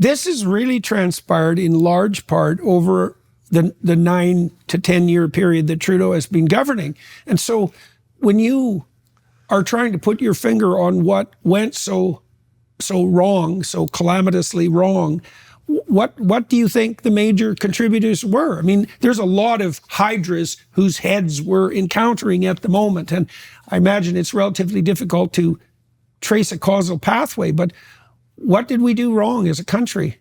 this has really transpired in large part over the 9 to 10 year period that Trudeau has been governing. And so when you are trying to put your finger on what went so wrong, so calamitously wrong, what do you think the major contributors were? I mean, there's a lot of hydras whose heads we're encountering at the moment, and I imagine it's relatively difficult to trace a causal pathway, but what did we do wrong as a country?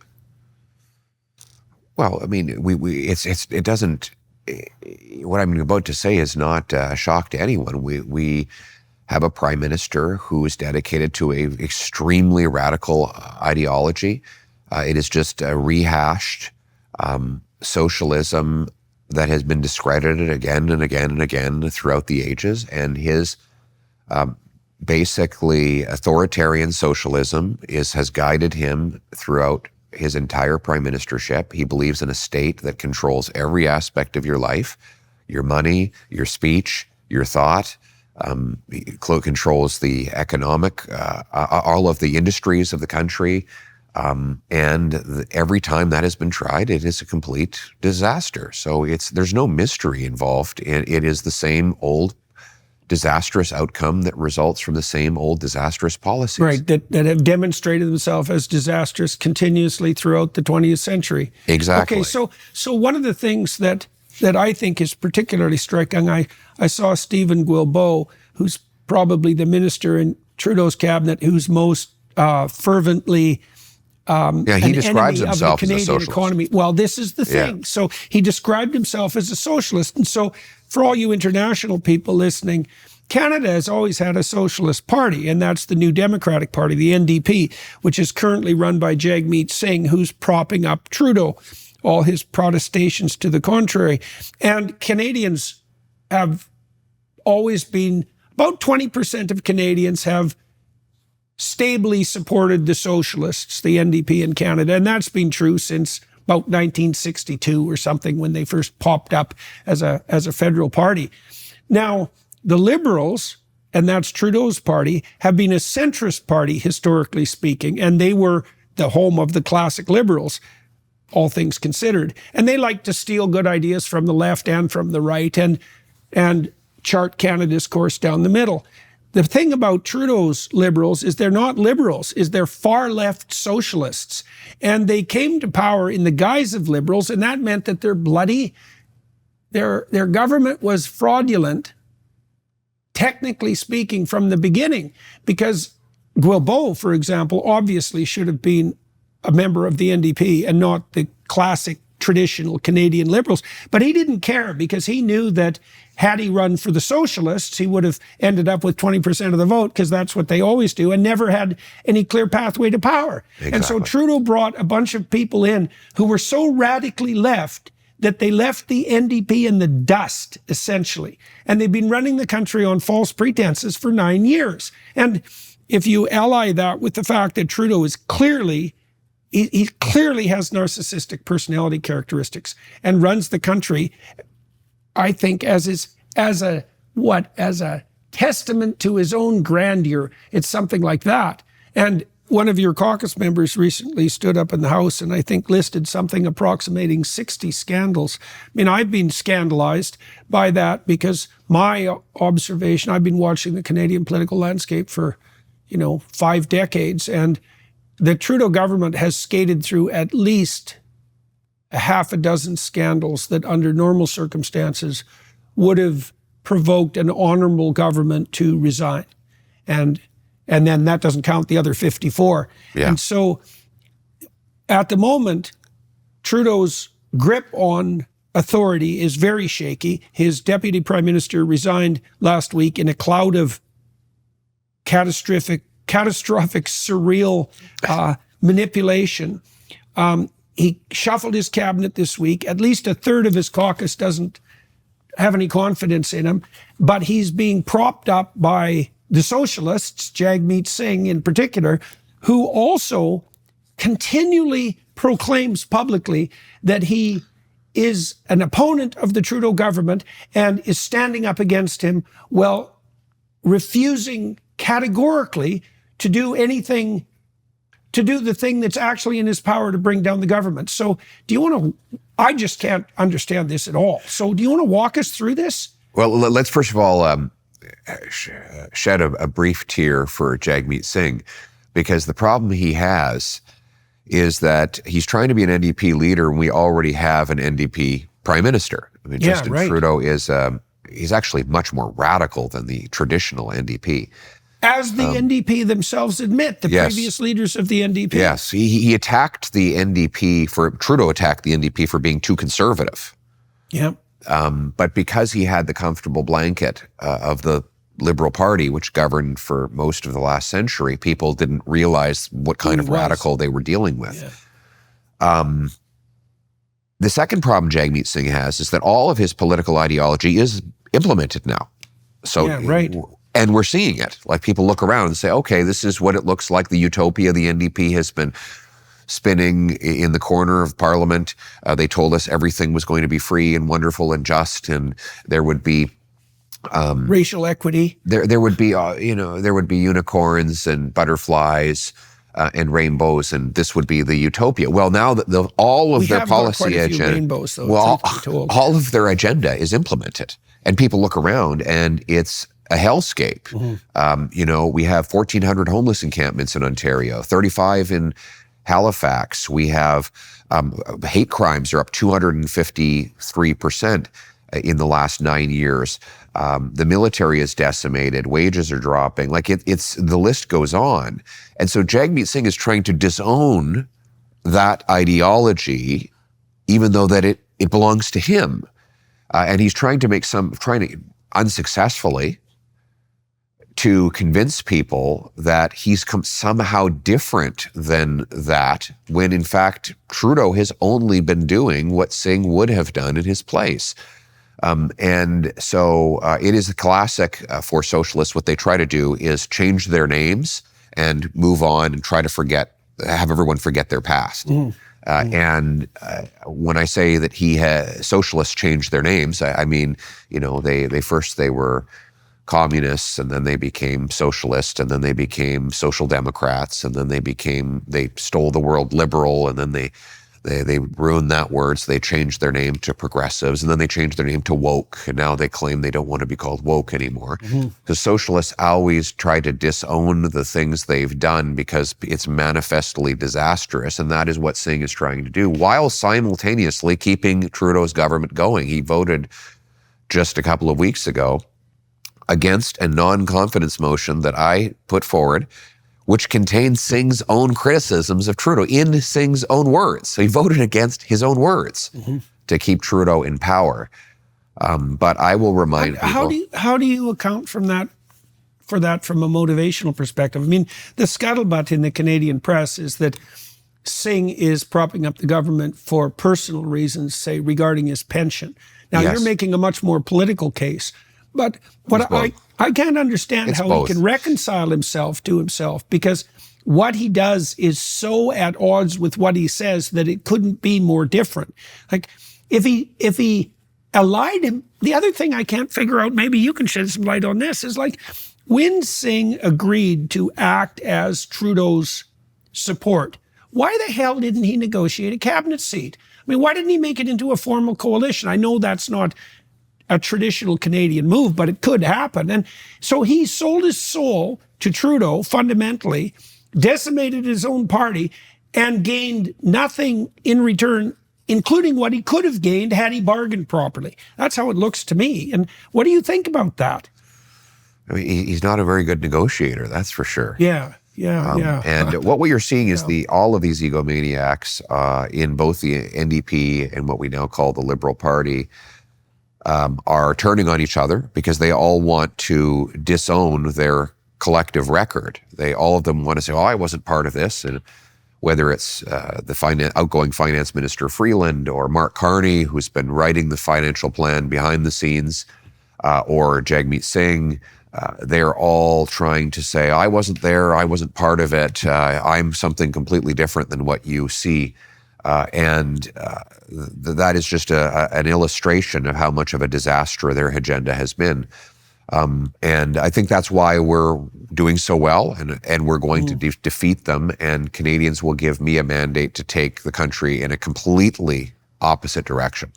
Well, I mean, it doesn't, what I'm about to say is not a shock to anyone. We have a prime minister who is dedicated to a extremely radical ideology. It is just a rehashed socialism that has been discredited again and again and again throughout the ages. And his basically authoritarian socialism has guided him throughout his entire prime ministership. He believes in a state that controls every aspect of your life, your money, your speech, your thought. He controls the economic, all of the industries of the country. And every time that has been tried, it is a complete disaster. So there's no mystery involved. It is the same old disastrous outcome that results from the same old disastrous policies. Right, that have demonstrated themselves as disastrous continuously throughout the 20th century. Exactly. Okay, so one of the things that I think is particularly striking, I saw Stephen Guilbeault, who's probably the minister in Trudeau's cabinet who's most fervently he describes himself as a socialist. Economy. Well, this is the thing. Yeah. So he described himself as a socialist. And so for all you international people listening, Canada has always had a socialist party, and that's the New Democratic Party, the NDP, which is currently run by Jagmeet Singh, who's propping up Trudeau, all his protestations to the contrary. And Canadians have always been, about 20% of Canadians have stably supported the socialists, the NDP in Canada. And that's been true since about 1962 or something, when they first popped up as a federal party. Now, the Liberals, and that's Trudeau's party, have been a centrist party, historically speaking, and they were the home of the classic Liberals, all things considered. And they like to steal good ideas from the left and from the right and chart Canada's course down the middle. The thing about Trudeau's Liberals is they're not Liberals, is they're far-left socialists. And they came to power in the guise of Liberals, and that meant that their government was fraudulent, technically speaking, from the beginning. Because Guilbeault, for example, obviously should have been a member of the NDP and not the classic traditional Canadian Liberals. But he didn't care, because he knew that had he run for the socialists, he would have ended up with 20% of the vote, because that's what they always do, and never had any clear pathway to power. Exactly. And so Trudeau brought a bunch of people in who were so radically left that they left the NDP in the dust, essentially. And they've been running the country on false pretenses for 9 years. And if you ally that with the fact that Trudeau is clearly, he clearly has narcissistic personality characteristics and runs the country, I think, as a testament to his own grandeur. It's something like that. And one of your caucus members recently stood up in the House and I think listed something approximating 60 scandals. I mean, I've been scandalized by that, because my observation, I've been watching the Canadian political landscape for, 5 decades, and the Trudeau government has skated through at least a half a dozen scandals that under normal circumstances would have provoked an honorable government to resign. And then that doesn't count the other 54. Yeah. And so at the moment, Trudeau's grip on authority is very shaky. His deputy prime minister resigned last week in a cloud of catastrophic, surreal manipulation. He shuffled his cabinet this week. At least a third of his caucus doesn't have any confidence in him, but he's being propped up by the socialists, Jagmeet Singh in particular, who also continually proclaims publicly that he is an opponent of the Trudeau government and is standing up against him, while refusing categorically to do anything to do the thing that's actually in his power to bring down the government. So do you want to, I just can't understand this at all. So do you want to walk us through this? Well, let's first of all shed a brief tear for Jagmeet Singh, because the problem he has is that he's trying to be an NDP leader and we already have an NDP prime minister. I mean, Justin Trudeau is, he's actually much more radical than the traditional NDP. As the NDP themselves admit, the previous leaders of the NDP. Yes, he attacked the NDP Trudeau attacked the NDP for being too conservative. Yeah. But because he had the comfortable blanket of the Liberal Party, which governed for most of the last century, people didn't realize what kind of radical they were dealing with. Yeah. The second problem Jagmeet Singh has is that all of his political ideology is implemented now. So, and we're seeing it. Like, people look around and say, okay, this is what it looks like. The utopia the NDP has been spinning in the corner of Parliament. They told us everything was going to be free and wonderful and just, and there would be racial equity. There would be there would be unicorns and butterflies and rainbows, and this would be the utopia. Well, now that all of their policy agenda, all of their agenda is implemented, and people look around and it's a hellscape. We have 1,400 homeless encampments in Ontario, 35 in Halifax. We have hate crimes are up 253% in the last 9 years. The military is decimated. Wages are dropping. Like, it's the list goes on. And so Jagmeet Singh is trying to disown that ideology, even though that it belongs to him. And he's trying to unsuccessfully to convince people that he's somehow different than that, when in fact Trudeau has only been doing what Singh would have done in his place. And so it is a classic for socialists. What they try to do is change their names and move on and try to have everyone forget their past. And when I say that socialists changed their names, I mean, they were communists, and then they became socialists, and then they became social democrats, and then they stole the word liberal, and then they ruined that word, so they changed their name to progressives, and then they changed their name to woke, and now they claim they don't want to be called woke anymore. Because socialists always try to disown the things they've done because it's manifestly disastrous, and that is what Singh is trying to do, while simultaneously keeping Trudeau's government going. He voted just a couple of weeks ago against a non-confidence motion that I put forward, which contained Singh's own criticisms of Trudeau in Singh's own words. So he voted against his own words to keep Trudeau in power. But I will remind people. How do you account for that from a motivational perspective? I mean, the scuttlebutt in the Canadian press is that Singh is propping up the government for personal reasons, say, regarding his pension. Now, you're making a much more political case. But I can't understand how he can reconcile himself to himself, because what he does is so at odds with what he says that it couldn't be more different. Like, if he allied him, the other thing I can't figure out, maybe you can shed some light on this, is like, when Singh agreed to act as Trudeau's support, why the hell didn't he negotiate a cabinet seat? I mean, why didn't he make it into a formal coalition? I know that's not a traditional Canadian move, but it could happen. And so he sold his soul to Trudeau, fundamentally, decimated his own party, and gained nothing in return, including what he could have gained had he bargained properly. That's how it looks to me. And what do you think about that? I mean, he's not a very good negotiator, that's for sure. Yeah. And what we are seeing is all of these egomaniacs in both the NDP and what we now call the Liberal Party are turning on each other because they all want to disown their collective record. All of them want to say, I wasn't part of this. And whether it's the outgoing finance minister Freeland, or Mark Carney, who's been writing the financial plan behind the scenes, or Jagmeet Singh, they're all trying to say, I wasn't there, I wasn't part of it, I'm something completely different than what you see. That is just an illustration of how much of a disaster their agenda has been. And I think that's why we're doing so well, and we're going to defeat them, and Canadians will give me a mandate to take the country in a completely opposite direction.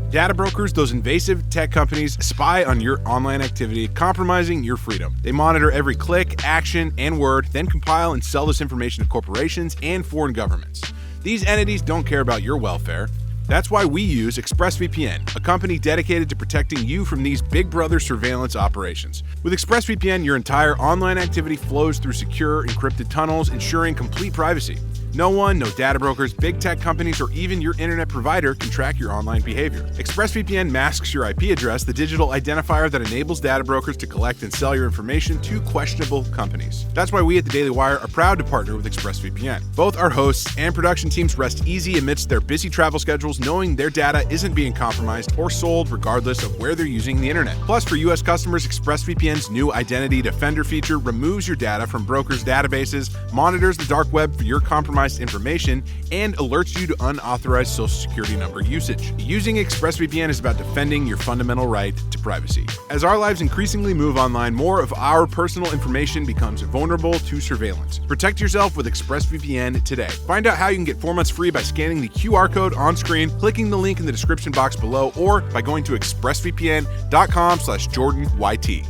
Data brokers, those invasive tech companies, spy on your online activity, compromising your freedom. They monitor every click, action, and word, then compile and sell this information to corporations and foreign governments. These entities don't care about your welfare. That's why we use ExpressVPN, a company dedicated to protecting you from these Big Brother surveillance operations. With ExpressVPN, your entire online activity flows through secure, encrypted tunnels, ensuring complete privacy. No one, no data brokers, big tech companies, or even your internet provider can track your online behavior. ExpressVPN masks your IP address, the digital identifier that enables data brokers to collect and sell your information to questionable companies. That's why we at the Daily Wire are proud to partner with ExpressVPN. Both our hosts and production teams rest easy amidst their busy travel schedules, knowing their data isn't being compromised or sold regardless of where they're using the internet. Plus, for U.S. customers, ExpressVPN's new Identity Defender feature removes your data from brokers' databases, monitors the dark web for your compromised information, and alerts you to unauthorized social security number usage. Using ExpressVPN is about defending your fundamental right to privacy. As our lives increasingly move online, more of our personal information becomes vulnerable to surveillance. Protect yourself with ExpressVPN today. Find out how you can get 4 months free by scanning the QR code on screen, clicking the link in the description box below, or by going to expressvpn.com/JordanYT.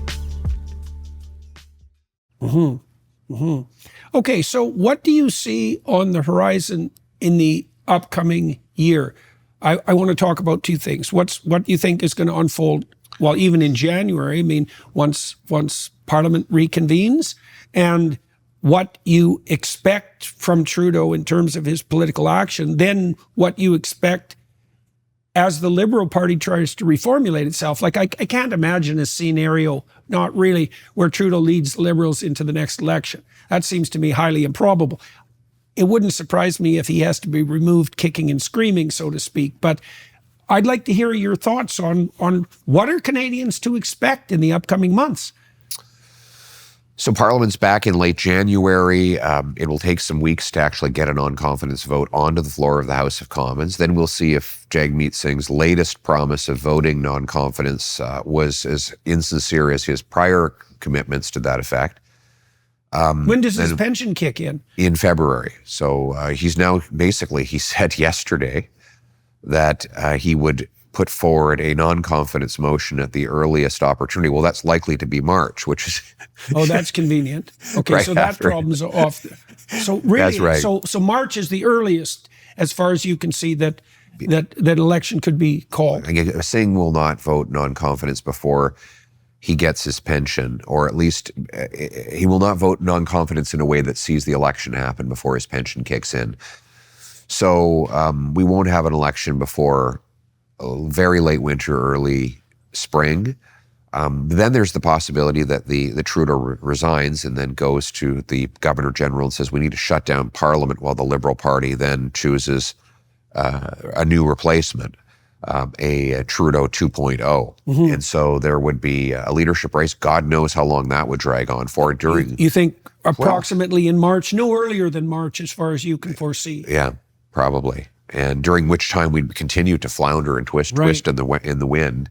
Okay, so what do you see on the horizon in the upcoming year? I want to talk about two things. What you think is going to unfold, well, even in January, I mean, once Parliament reconvenes, and what you expect from Trudeau in terms of his political action, then what you expect as the Liberal Party tries to reformulate itself. Like, I can't imagine a scenario, not really, where Trudeau leads the Liberals into the next election. That seems to me highly improbable. It wouldn't surprise me if he has to be removed kicking and screaming, so to speak. But I'd like to hear your thoughts on what are Canadians to expect in the upcoming months. So Parliament's back in late January. It will take some weeks to actually get a non-confidence vote onto the floor of the House of Commons. Then we'll see if Jagmeet Singh's latest promise of voting non-confidence was as insincere as his prior commitments to that effect. When does his pension kick in? In February. So he's now, basically, he said yesterday that he would put forward a non-confidence motion at the earliest opportunity. Well, that's likely to be March, which is... Oh, that's convenient. Okay, right, so that problem's off. So really, that's right. So March is the earliest, as far as you can see, that election could be called. Singh will not vote non-confidence before he gets his pension, or at least he will not vote non-confidence in a way that sees the election happen before his pension kicks in. So we won't have an election before very late winter, early spring. Then there's the possibility that the Trudeau resigns and then goes to the Governor General and says we need to shut down Parliament, while the Liberal Party then chooses a new replacement, a Trudeau 2.0. And so there would be a leadership race. God knows how long that would drag on for. You think approximately in March, no earlier than March, as far as you can foresee? Yeah, probably. And during which time we'd continue to flounder and twist in the wind.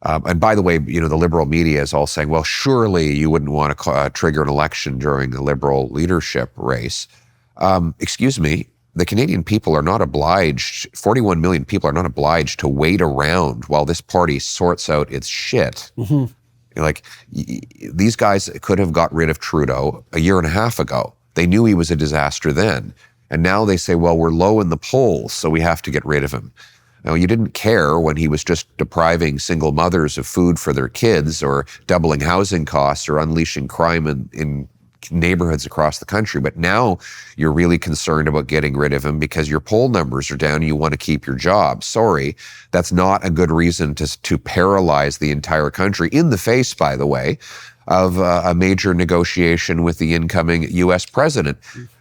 And by the way, the Liberal media is all saying, well, surely you wouldn't want to trigger an election during the Liberal leadership race. Excuse me, the Canadian people are not obliged, 41 million people are not obliged to wait around while this party sorts out its shit. These guys could have got rid of Trudeau a year and a half ago. They knew he was a disaster then. And now they say, well, we're low in the polls, so we have to get rid of him. Now, you didn't care when he was just depriving single mothers of food for their kids, or doubling housing costs, or unleashing crime in neighborhoods across the country. But now you're really concerned about getting rid of him because your poll numbers are down and you want to keep your job. Sorry, that's not a good reason to paralyze the entire country, in the face, by the way, of a major negotiation with the incoming U.S. president,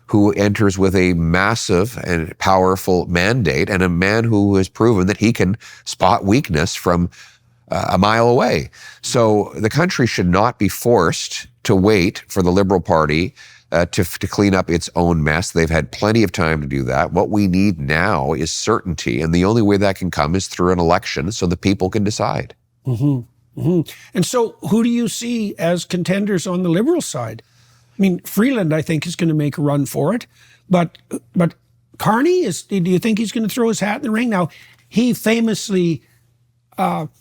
who enters with a massive and powerful mandate, and a man who has proven that he can spot weakness from a mile away. So the country should not be forced to wait for the Liberal Party to clean up its own mess. They've had plenty of time to do that. What we need now is certainty, and the only way that can come is through an election so the people can decide. And so who do you see as contenders on the Liberal side? I mean, Freeland, I think, is going to make a run for it. But Carney, do you think he's going to throw his hat in the ring? Now, he famously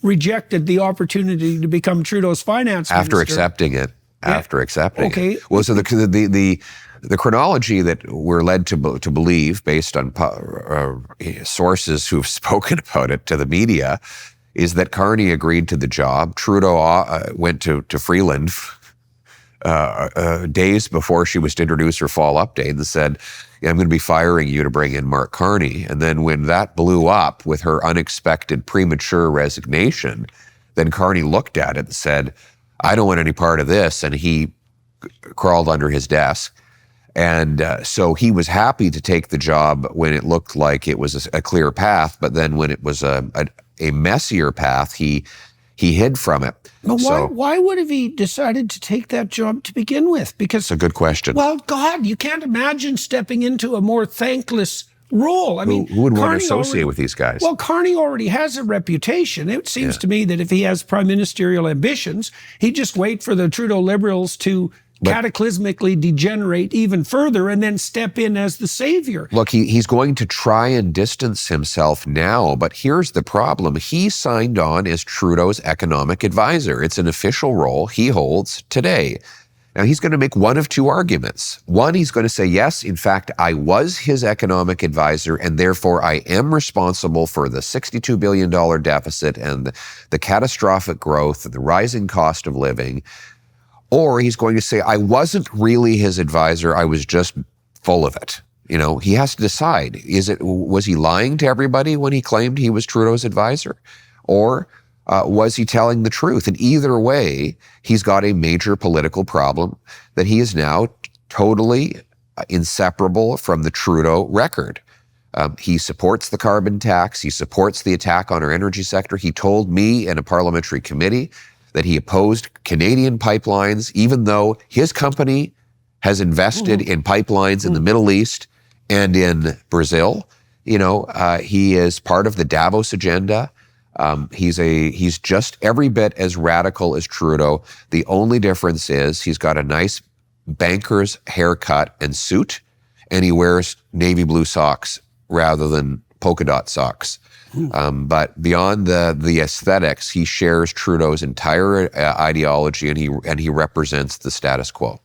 rejected the opportunity to become Trudeau's finance minister. After accepting it. Okay. Well, so the chronology that we're led to believe, based on sources who've spoken about it to the media, is that Carney agreed to the job. Trudeau went to Freeland days before she was to introduce her fall update and said, I'm going to be firing you to bring in Mark Carney. And then when that blew up with her unexpected premature resignation, then Carney looked at it and said, I don't want any part of this. And he crawled under his desk. And so he was happy to take the job when it looked like it was a clear path. But then when it was a messier path, he hid from it. But why would have he decided to take that job to begin with? Because it's a good question. Well, God, you can't imagine stepping into a more thankless role. I mean, who would want to associate with these guys? Well, Carney already has a reputation. It seems to me that if he has prime ministerial ambitions, he'd just wait for the Trudeau Liberals to cataclysmically degenerate even further and then step in as the savior. Look, he's going to try and distance himself now, but here's the problem. He signed on as Trudeau's economic advisor. It's an official role he holds today. Now, he's going to make one of two arguments. One, he's going to say, yes, in fact, I was his economic advisor, and therefore I am responsible for the $62 billion deficit and the catastrophic growth and the rising cost of living. Or he's going to say, I wasn't really his advisor, I was just full of it. You know, he has to decide, was he lying to everybody when he claimed he was Trudeau's advisor? Or was he telling the truth? And either way, he's got a major political problem that he is now totally inseparable from the Trudeau record. He supports the carbon tax. He supports the attack on our energy sector. He told me in a parliamentary committee that he opposed Canadian pipelines, even though his company has invested in pipelines in the Middle East and in Brazil. You know, he is part of the Davos agenda. He's just every bit as radical as Trudeau. The only difference is he's got a nice banker's haircut and suit, and he wears navy blue socks rather than polka dot socks. But beyond the aesthetics, he shares Trudeau's entire ideology, and he represents the status quo.